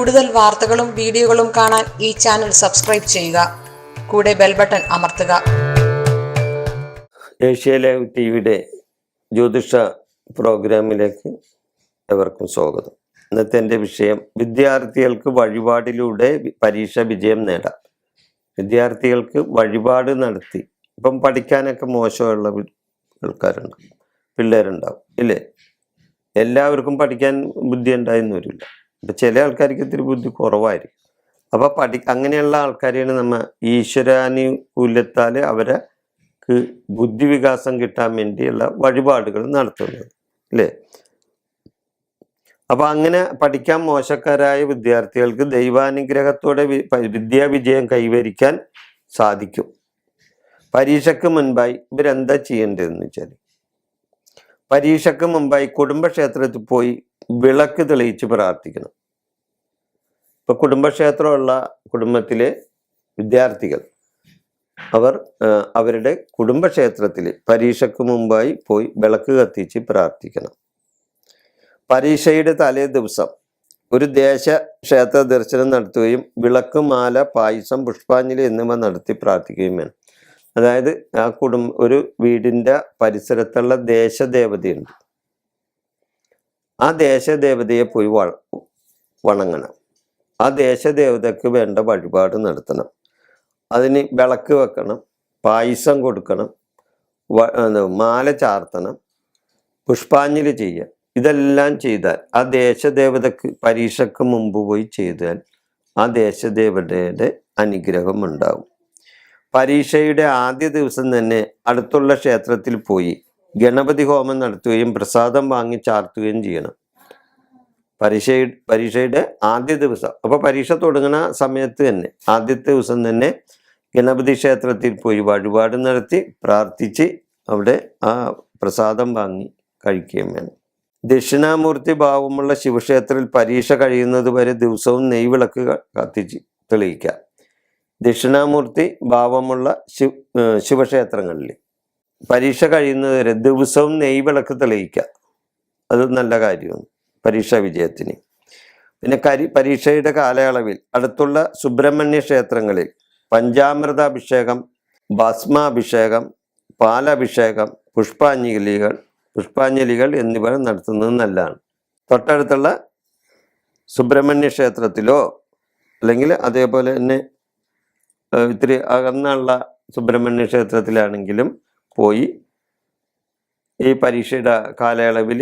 കൂടുതൽ വാർത്തകളും വീഡിയോകളും കാണാൻ ഈ ചാനൽ സബ്സ്ക്രൈബ് ചെയ്യുക. കൂടെ ബെൽ ബട്ടൺ അമർത്തുക. ഏഷ്യ ലൈവ് ടിവിയുടെ ജ്യോതിഷ പ്രോഗ്രാമിലേക്ക് എവർക്കും സ്വാഗതം. ഇന്നത്തെ എൻ്റെ വിഷയം, വിദ്യാർത്ഥികൾക്ക് വഴിപാടിലൂടെ പരീക്ഷ വിജയം നേടാം. വിദ്യാർത്ഥികൾക്ക് വഴിപാട് നടത്തി, ഇപ്പം പഠിക്കാനൊക്കെ മോശമുള്ള ആൾക്കാരുണ്ട്, പിള്ളേരുണ്ടാവും ഇല്ലേ? എല്ലാവർക്കും പഠിക്കാൻ ബുദ്ധി ഉണ്ടായെന്ന് വരില്ല. ഇപ്പം ചില ആൾക്കാർക്ക് ഇത്തിരി ബുദ്ധി കുറവായിരിക്കും. അപ്പോൾ അങ്ങനെയുള്ള ആൾക്കാരെയാണ് നമ്മൾ ഈശ്വരാനുകൂല്യത്താൽ അവർക്ക് ബുദ്ധിവികാസം കിട്ടാൻ വേണ്ടിയുള്ള വഴിപാടുകൾ നടത്തുന്നത് അല്ലേ? അപ്പോൾ അങ്ങനെ പഠിക്കാൻ മോശക്കാരായ വിദ്യാർത്ഥികൾക്ക് ദൈവാനുഗ്രഹത്തോടെ വിദ്യാവിജയം കൈവരിക്കാൻ സാധിക്കും. പരീക്ഷയ്ക്ക് മുൻപായി ഇവരെന്താ ചെയ്യേണ്ടതെന്ന് വെച്ചാൽ, പരീക്ഷയ്ക്ക് മുമ്പായി കുടുംബക്ഷേത്രത്തിൽ പോയി വിളക്ക് തെളിയിച്ച് പ്രാർത്ഥിക്കണം. ഇപ്പൊ കുടുംബക്ഷേത്രമുള്ള കുടുംബത്തിലെ വിദ്യാർത്ഥികൾ അവരുടെ കുടുംബക്ഷേത്രത്തിൽ പരീക്ഷയ്ക്ക് മുമ്പായി പോയി വിളക്ക് കത്തിച്ച് പ്രാർത്ഥിക്കണം. പരീക്ഷയുടെ തലേ ദിവസം ഒരു ക്ഷേത്ര ദർശനം നടത്തുകയും വിളക്ക്, മാല, പായസം, പുഷ്പാഞ്ജലി എന്നിവ നടത്തി പ്രാർത്ഥിക്കുകയും വേണം. അതായത് ഒരു വീടിൻ്റെ പരിസരത്തുള്ള ദേശദേവതയുണ്ട്, ആ ദേശദേവതയെ പോയി വണങ്ങണം. ആ ദേശദേവതയ്ക്ക് വേണ്ട വഴിപാട് നടത്തണം. അതിന് വിളക്ക് വെക്കണം, പായസം കൊടുക്കണം, മാല ചാർത്തണം, പുഷ്പാഞ്ജലി ചെയ്യുക. ഇതെല്ലാം ചെയ്താൽ ആ ദേശദേവതക്ക് പരീക്ഷയ്ക്ക് മുമ്പ് പോയി ചെയ്താൽ ആ ദേശദേവതയുടെ അനുഗ്രഹം ഉണ്ടാവും. പരീക്ഷയുടെ ആദ്യ ദിവസം തന്നെ അടുത്തുള്ള ക്ഷേത്രത്തിൽ പോയി ഗണപതി ഹോമം നടത്തുകയും പ്രസാദം വാങ്ങി ചാർത്തുകയും ചെയ്യണം. പരീക്ഷയുടെ ആദ്യ ദിവസം, അപ്പോൾ പരീക്ഷ തുടങ്ങുന്ന സമയത്ത് തന്നെ ആദ്യത്തെ ദിവസം തന്നെ ഗണപതി ക്ഷേത്രത്തിൽ പോയി വഴിപാട് നടത്തി പ്രാർത്ഥിച്ച് അവിടെ ആ പ്രസാദം വാങ്ങി കഴിക്കുകയും വേണം. ദക്ഷിണാമൂർത്തി ഭാവമുള്ള ശിവക്ഷേത്രത്തിൽ പരീക്ഷ കഴിയുന്നത് വരെ ദിവസവും നെയ്വിളക്ക് കത്തിച്ച് തെളിയിക്കാം. ദക്ഷിണാമൂർത്തി ഭാവമുള്ള ശിവക്ഷേത്രങ്ങളിൽ പരീക്ഷ കഴിയുന്നതുവരെ ദിവസവും നെയ്വിളക്ക് തെളിയിക്കുക. അത് നല്ല കാര്യമാണ് പരീക്ഷാ വിജയത്തിന്. പിന്നെ പരീക്ഷയുടെ കാലയളവിൽ അടുത്തുള്ള സുബ്രഹ്മണ്യ ക്ഷേത്രങ്ങളിൽ പഞ്ചാമൃതാഭിഷേകം, ഭസ്മാഭിഷേകം, പാലഭിഷേകം, പുഷ്പാഞ്ജലികൾ എന്നിവ നടത്തുന്നത് നല്ലതാണ്. തൊട്ടടുത്തുള്ള സുബ്രഹ്മണ്യ ക്ഷേത്രത്തിലോ അല്ലെങ്കിൽ അതേപോലെ തന്നെ ഇത്തിരി അകന്നുള്ള സുബ്രഹ്മണ്യ ക്ഷേത്രത്തിലാണെങ്കിലും പോയി ഈ പരീക്ഷയുടെ കാലയളവിൽ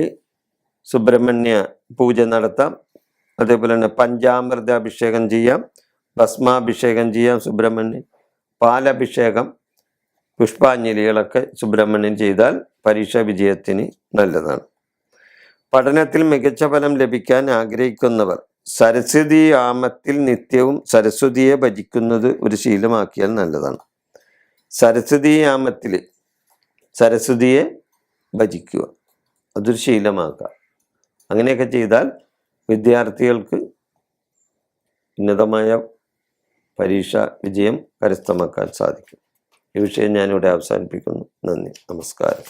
സുബ്രഹ്മണ്യ പൂജ നടത്താം. അതേപോലെ തന്നെ പഞ്ചാമൃതാഭിഷേകം ചെയ്യാം, ഭസ്മാഭിഷേകം ചെയ്യാം സുബ്രഹ്മണ്യൻ, പാലഭിഷേകം, പുഷ്പാഞ്ജലികളൊക്കെ സുബ്രഹ്മണ്യൻ ചെയ്താൽ പരീക്ഷാ വിജയത്തിന് നല്ലതാണ്. പഠനത്തിൽ മികച്ച ഫലം ലഭിക്കാൻ ആഗ്രഹിക്കുന്നവർ സരസ്വതി യാമത്തിൽ നിത്യവും സരസ്വതിയെ ഭജിക്കുന്നത് ഒരു ശീലമാക്കിയാൽ നല്ലതാണ്. സരസ്വതി യാമത്തിൽ സരസ്വതിയെ ഭജിക്കുക, അതൊരു ശീലമാക്കുക. അങ്ങനെയൊക്കെ ചെയ്താൽ വിദ്യാർത്ഥികൾക്ക് ഉന്നതമായ പരീക്ഷാ വിജയം കരസ്ഥമാക്കാൻ സാധിക്കും. ഈ വിഷയം ഞാനിവിടെ അവസാനിപ്പിക്കുന്നു. നന്ദി, നമസ്കാരം.